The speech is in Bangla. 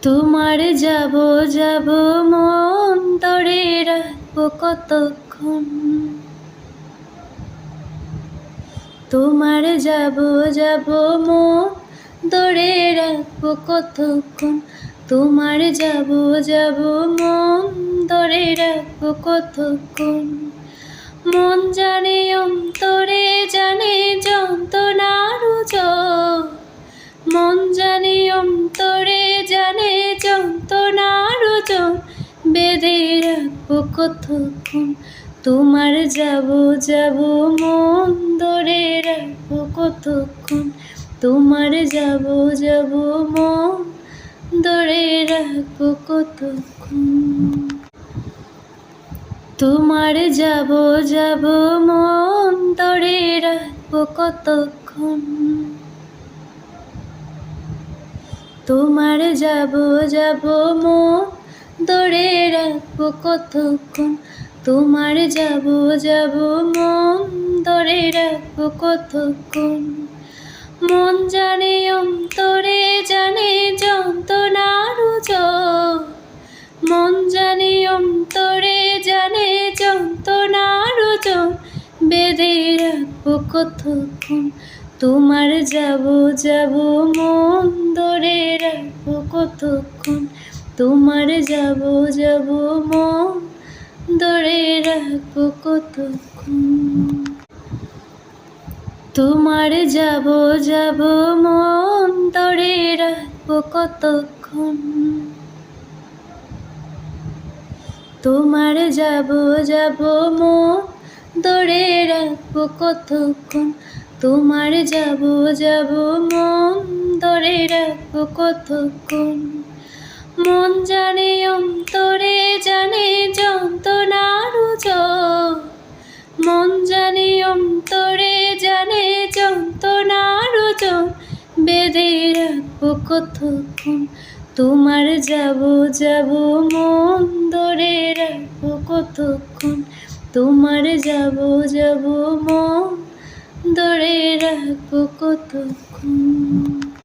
তোমার যাব যাব মন ধরে রাখবো কতক্ষণ। তোমার যাব যাব মন ধরে রাখবো কতক্ষণ। তোমার যাব যাব মন ধরে রাখবো কতক্ষণ। মন জানে অন্তরে জানে যন্ত্রণার ওজন। মন জানে অন্তরে জানে যন্ত্রণার ওজন। বেঁধে রাখবো কতক্ষণ। তোমার যাব যাব মন ধরে রাখবো কতক্ষণ। তোমার যাব যাব মন ধরে রাখবো কতক্ষণ। তোমার যাব যাব মন ধরে রাখবো কতক্ষণ। তোমার যাব যাব মন ধরে রাখবো কতক্ষণ। তোমার যাব যাব মন ধরে রাখবো কতক্ষণ। মন জানে অন্তরে জানে যন্ত্রণার ওজন। মন জানে অন্তরে জানে যন্ত্রণার ওজন। বেঁধে রাখবো কতক্ষণ। তোমার যাব যাব মন ধরে রাখবো কতক্ষণ। তোমার যাব যাব মন ধরে রাখবো কতক্ষণ। তোমার যাব যাব মন ধরে রাখবো কতক্ষণ। তোমার যাব যাব মন ধরে রাখবো কতক্ষণ। তোমার যাব যাব মন ধরে রাখবো কতক্ষণ। মন জানে অন্তরে জানে যন্ত্রণার ওজন। মন জানে অন্তরে জানে যন্ত্রণার ওজন। বেঁধে রাখবো কতক্ষণ। তোমার যাব যাব মন ধরে রাখবো কতক্ষণ। তোমার যাব যাব মন ধরে রাখবো কতক্ষণ।